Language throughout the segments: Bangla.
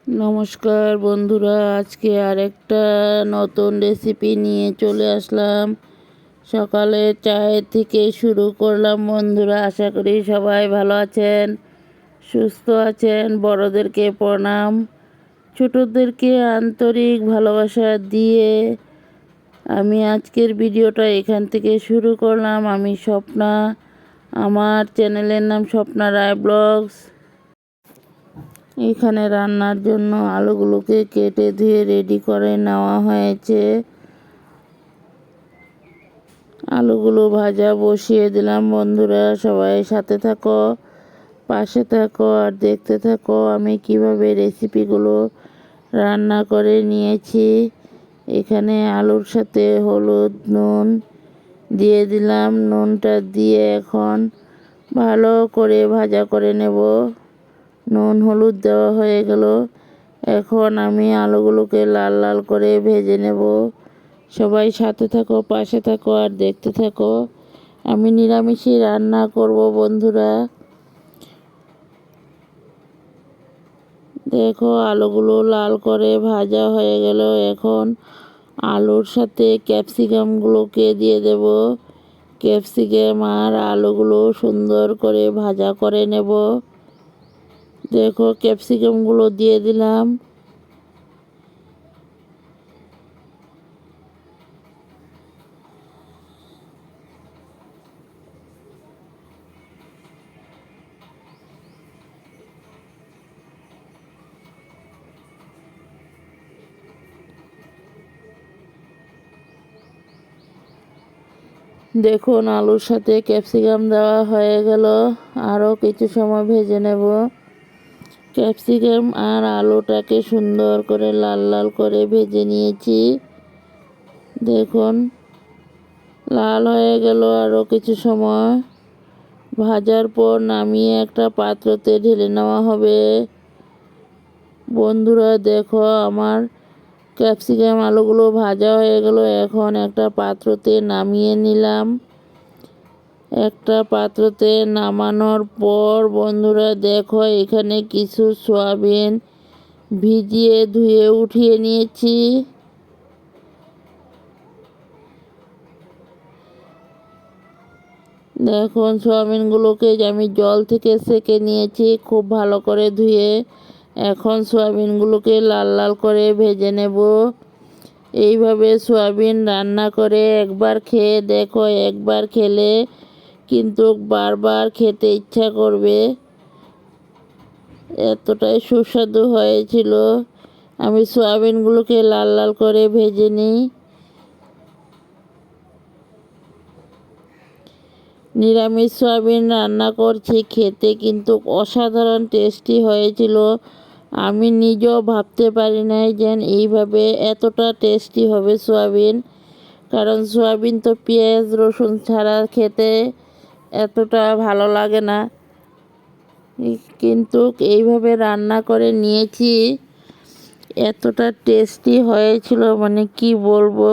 নমস্কার বন্ধুরা, আজকে আরেকটা নতুন রেসিপি নিয়ে চলে আসলাম। সকালে চায়ের থেকে শুরু করলাম বন্ধুরা। আশা করি সবাই ভালো আছেন, সুস্থ আছেন। বড়দেরকে প্রণাম, ছোটদেরকে আন্তরিক ভালোবাসা দিয়ে আমি আজকের ভিডিওটা এখান থেকে শুরু করলাম। আমি স্বপ্না, আমার চ্যানেলের নাম স্বপ্না রায় ব্লগস। এখানে রান্নার জন্য আলুগুলোকে কেটে ধুয়ে রেডি করে নেওয়া হয়েছে। আলুগুলো ভাজা বসিয়ে দিলাম বন্ধুরা। সবাই সাথে থাকো, পাশে থাকো আর দেখতে থাকো আমি কিভাবে রেসিপিগুলো রান্না করে নিয়েছি। এখানে আলুর সাথে হলুদ নুন দিয়ে দিলাম। নুনটা দিয়ে এখন ভালো করে ভাজা করে নেব। নুন হলুদ দেওয়া হয়ে গেল। এখন আমি আলুগুলোকে লাল লাল করে ভেজে নেব। সবাই সাথে থাকো, পাশে থাকো আর দেখতে থাকো। আমি নিরামিষই রান্না করব বন্ধুরা। দেখো আলুগুলো লাল করে ভাজা হয়ে গেল। এখন আলুর সাথে ক্যাপসিকামগুলোকে দিয়ে দেব। ক্যাপসিকাম আর আলুগুলো সুন্দর করে ভাজা করে নেব। দেখো ক্যাপসিকামগুলো দিয়ে দিলাম। দেখুন আলুর সাথে ক্যাপসিকাম দেওয়া হয়ে গেল। আরও কিছু সময় ভেজে নেব। ক্যাপসিকাম আর আলুটাকে সুন্দর করে লাল লাল করে ভেজে নিয়েছি। দেখুন লাল হয়ে গেল। আরও কিছু সময় ভাজার পর নামিয়ে একটা পাত্রতে ঢেলে নেওয়া হবে। বন্ধুরা দেখো আমার ক্যাপসিকাম আলুগুলো ভাজা হয়ে গেল। এখন একটা পাত্রতে নামিয়ে নিলাম। একটা পাত্রতে নামানোর পর বন্ধুরা দেখো এখানে কিছু সয়াবিন ভিজিয়ে ধুয়ে উঠিয়ে নিয়েছি। দেখুন সয়াবিনগুলোকে আমি জল থেকে সেকে নিয়েছি খুব ভালো করে ধুয়ে। এখন সয়াবিনগুলোকে লাল লাল করে ভেজে নেব। এইভাবে সয়াবিন রান্না করে একবার খেয়ে দেখো, একবার খেলে কিন্তু বারবার খেতে ইচ্ছা করবে। এতটাই সুস্বাদু হয়েছিল। আমি সয়াবিনগুলোকে লাল লাল করে ভেজে নিই। নিরামিষ সয়াবিন রান্না করছি, খেতে কিন্তু অসাধারণ টেস্টি হয়েছিল। আমি নিজেও ভাবতে পারি নাই যে এইভাবে এতটা টেস্টি হবে সয়াবিন। কারণ সয়াবিন তো পেঁয়াজ রসুন ছাড়া খেতে এতটা ভালো লাগে না, কিন্তু এইভাবে রান্না করে নিয়েছি। এতটা টেস্টি হয়েছিল মানে কি বলবো।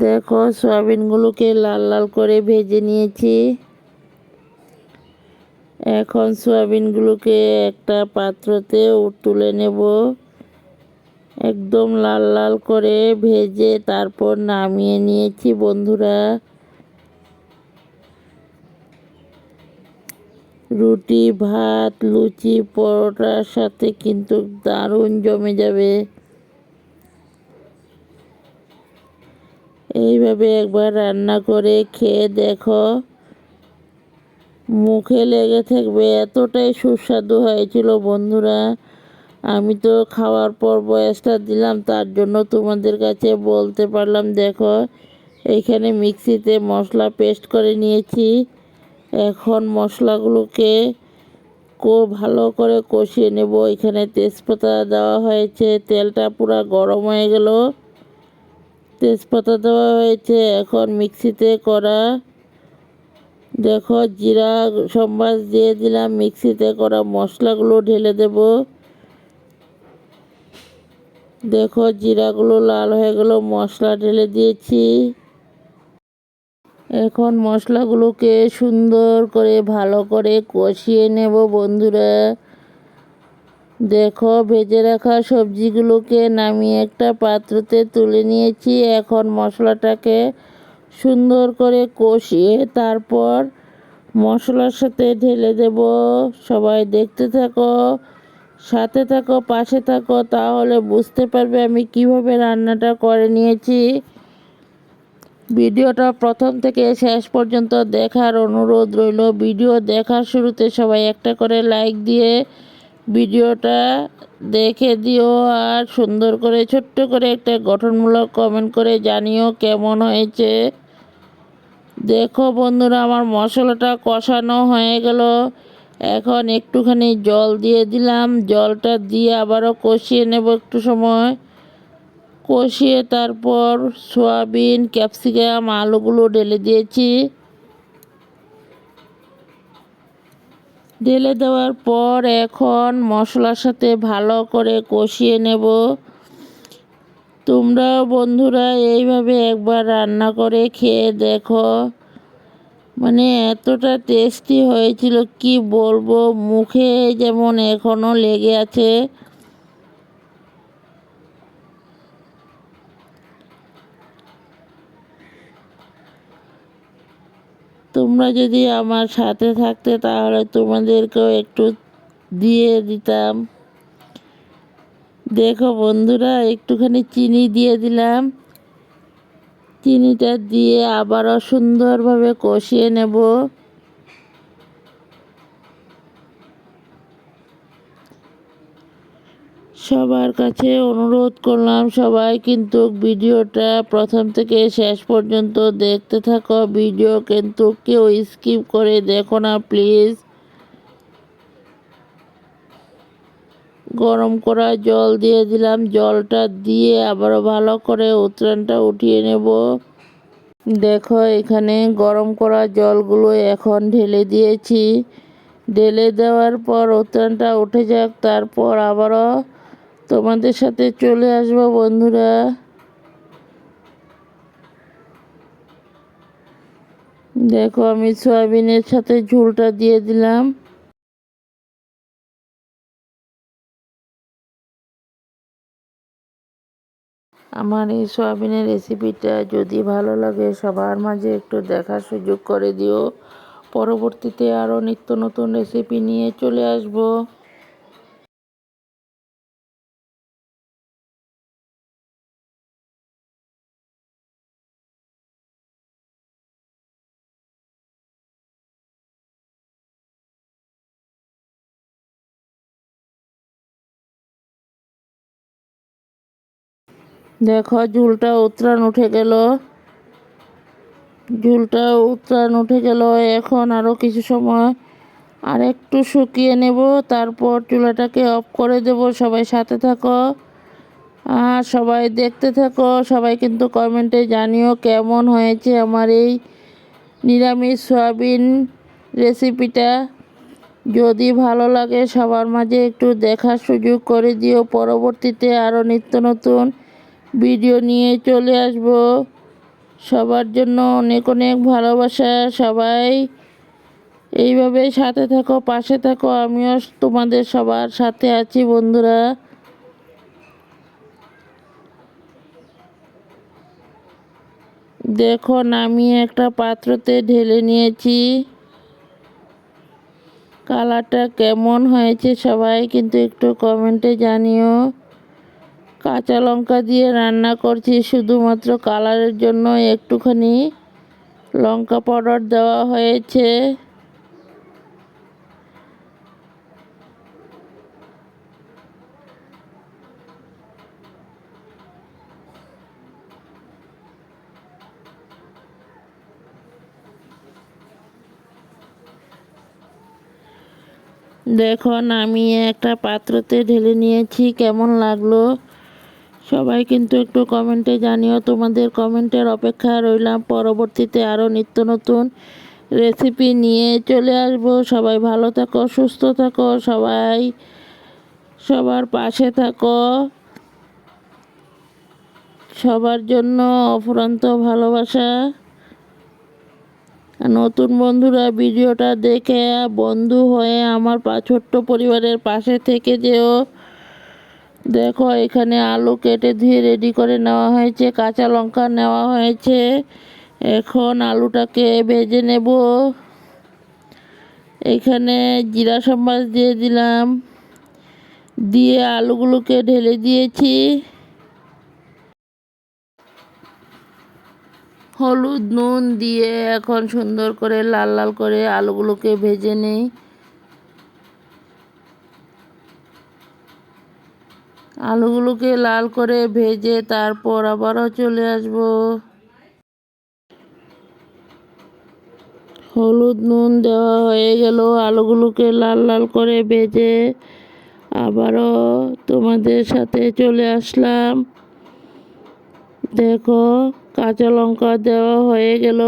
দেখো সয়াবিনগুলোকে লাল লাল করে ভেজে নিয়েছি। এখন সয়াবিনগুলোকে একটা পাত্রতে তুলে নেব। একদম লাল লাল করে ভেজে তারপর নামিয়ে নিয়েছি বন্ধুরা। রুটি ভাত লুচি পরোটার সাথে কিন্তু দারুণ জমে যাবে। এইভাবে একবার রান্না করে খেয়ে দেখো, মুখে লেগে থাকবে, এতটাই সুস্বাদু হয়েছিল বন্ধুরা। আমি তো খাওয়ার পর বয়সটা দিলাম, তার জন্য তোমাদের কাছে বলতে পারলাম। দেখো এইখানে মিক্সিতে মশলা পেস্ট করে নিয়েছি। এখন মশলাগুলোকে খুব ভালো করে কষিয়ে নেব। এখানে তেজপাতা দেওয়া হয়েছে। তেলটা পুরো গরম হয়ে গেল, তেজপাতা দেওয়া হয়েছে। এখন মিক্সিতে করা দেখো জিরা সম্বাস দিয়ে দিলাম। মিক্সিতে করা মশলাগুলো ঢেলে দেব। দেখো জিরাগুলো লাল হয়ে গেল, মশলা ঢেলে দিয়েছি। এখন মশলাগুলোকে সুন্দর করে ভালো করে কষিয়ে নেব বন্ধুরা। দেখো ভেজে রাখা সবজিগুলোকে নামিয়ে একটা পাত্রতে তুলে নিয়েছি। এখন মশলাটাকে সুন্দর করে কষিয়ে তারপর মশলার সাথে ঢেলে দেব। সবাই দেখতে থাকো, সাথে থাকো, পাশে থাকো, তাহলে বুঝতে পারবে আমি কিভাবে রান্নাটা করে নিয়েছি। ভিডিওটা প্রথম থেকে শেষ পর্যন্ত দেখার অনুরোধ রইল। ভিডিও দেখার শুরুতে সবাই একটা করে লাইক দিয়ে ভিডিওটা দেখে দিও, আর সুন্দর করে ছোট্ট করে একটা গঠনমূলক কমেন্ট করে জানিও কেমন হয়েছে। দেখো বন্ধুরা, আমার মশলাটা কষানো হয়ে গেল। এখন একটুখানি জল দিয়ে দিলাম। জলটা দিয়ে আবারও কষিয়ে নেব একটু সময়। কষিয়ে তারপর সয়াবিন, ক্যাপসিকাম, আলুগুলো ঢেলে দিয়েছি। ঢেলে দেওয়ার পর এখন মশলার সাথে ভালো করে কষিয়ে নেব। তোমরা বন্ধুরা এইভাবে একবার রান্না করে খেয়ে দেখো, মানে এতটা টেস্টি হয়েছিল কি বলবো, মুখে যেমন এখনও লেগে আছে। তোমরা যদি আমার সাথে থাকতে তাহলে তোমাদেরকেও একটু দিয়ে দিতাম। দেখো বন্ধুরা, একটুখানি চিনি দিয়ে দিলাম। চিনিটা দিয়ে আবারও সুন্দরভাবে কষিয়ে নেব। সবার কাছে অনুরোধ করলাম, সবাই কিন্তু ভিডিওটা প্রথম থেকে শেষ পর্যন্ত দেখতে থাকো। ভিডিও কিন্তু কেউ স্কিপ করে দেখো না প্লিজ। গরম করা জল দিয়ে দিলাম। জলটা দিয়ে আবারও ভালো করে উতরানটা উঠিয়ে নেব। দেখো এখানে গরম করা জলগুলো এখন ঢেলে দিয়েছি। ঢেলে দেওয়ার পর উতরানটা উঠে যাক, তারপর আবারও তোমাদের সাথে চলে আসবো বন্ধুরা। দেখো আমি সয়াবিনের সাথে ঝোলটা দিয়ে দিলাম। আমার এই সয়াবিনের রেসিপিটা যদি ভালো লাগে সবার মাঝে একটু দেখার সুযোগ করে দিও। পরবর্তীতে আরও নিত্য নতুন রেসিপি নিয়ে চলে আসবো। দেখো ঝুলটা উতরান উঠে গেল। ঝুলটা উতরান উঠে গেল। এখন আরও কিছু সময় আর একটু শুকিয়ে নেব, তারপর চুলাটাকে অফ করে দেব। সবাই সাথে থাকো আর সবাই দেখতে থাকো। সবাই কিন্তু কমেন্টে জানিও কেমন হয়েছে আমার এই নিরামিষ সয়াবিন রেসিপিটা। যদি ভালো লাগে সবার মাঝে একটু দেখার সুযোগ করে দিও। পরবর্তীতে আরও নিত্য নতুন ভিডিও নিয়ে চলে আসব। সবার জন্য অনেক অনেক ভালোবাসা। সবাই এইভাবে সাথে থাকো, পাশে থাকো, আমিও তোমাদের সবার সাথে আছি বন্ধুরা। দেখো নামিয়ে একটা পাত্রতে ঢেলে নিয়েছি। কালারটা কেমন হয়েছে সবাই কিন্তু একটু কমেন্টে জানিও। কাঁচা লঙ্কা দিয়ে রান্না করছি শুধুমাত্র কালারের জন্য, একটুখানি লঙ্কা পাউডার দেওয়া হয়েছে। দেখো নামিয়ে একটা পাত্রতে ঢেলে নিয়েছি। কেমন লাগলো সবাই কিন্তু একটু কমেন্টে জানিও। তোমাদের কমেন্টের অপেক্ষা রইলাম। পরবর্তীতে আরও নিত্য নতুন রেসিপি নিয়ে চলে আসব। সবাই ভালো থাকো, সুস্থ থাকো, সবাই সবার পাশে থাকো। সবার জন্য অফুরন্ত ভালোবাসা। নতুন বন্ধুরা ভিডিওটা দেখে বন্ধু হয়ে আমার ছোট্ট পরিবারের পাশে থেকে যেও। দেখো এখানে আলু কেটে ধুয়ে রেডি করে নেওয়া হয়েছে, কাঁচা লঙ্কা নেওয়া হয়েছে। এখন আলুটাকে ভেজে নেব। এখানে জিরা সম্বাস দিয়ে দিলাম, দিয়ে আলুগুলোকে ঢেলে দিয়েছি। হলুদ নুন দিয়ে এখন সুন্দর করে লাল লাল করে আলুগুলোকে ভেজে নেই। আলুগুলোকে লাল করে ভেজে তারপর আবারও চলে আসব। হলুদ নুন দেওয়া হয়ে গেল, আলুগুলোকে লাল লাল করে ভেজে আবারও তোমাদের সাথে চলে আসলাম। দেখো কাঁচা লঙ্কা দেওয়া হয়ে গেল।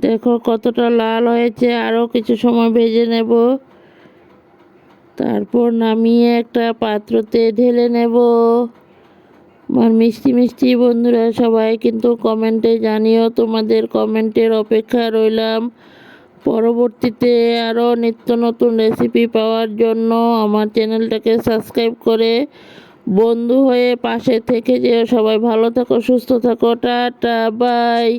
দেখো কতটা লাল হয়েছে, আরও কিছু সময় ভেজে নেব। তারপর নামিয়ে একটা পাত্রতে ঢেলে নেব। আমার মিষ্টি মিষ্টি বন্ধুরা সবাই কিন্তু কমেন্টে জানিও, তোমাদের কমেন্টের অপেক্ষা রইলাম। পরবর্তীতে আরও নিত্য নতুন রেসিপি পাওয়ার জন্য আমার চ্যানেলটাকে সাবস্ক্রাইব করে বন্ধু হয়ে পাশে থেকে যেও। সবাই ভালো থাকো, সুস্থ থাকো, টাটা বাই।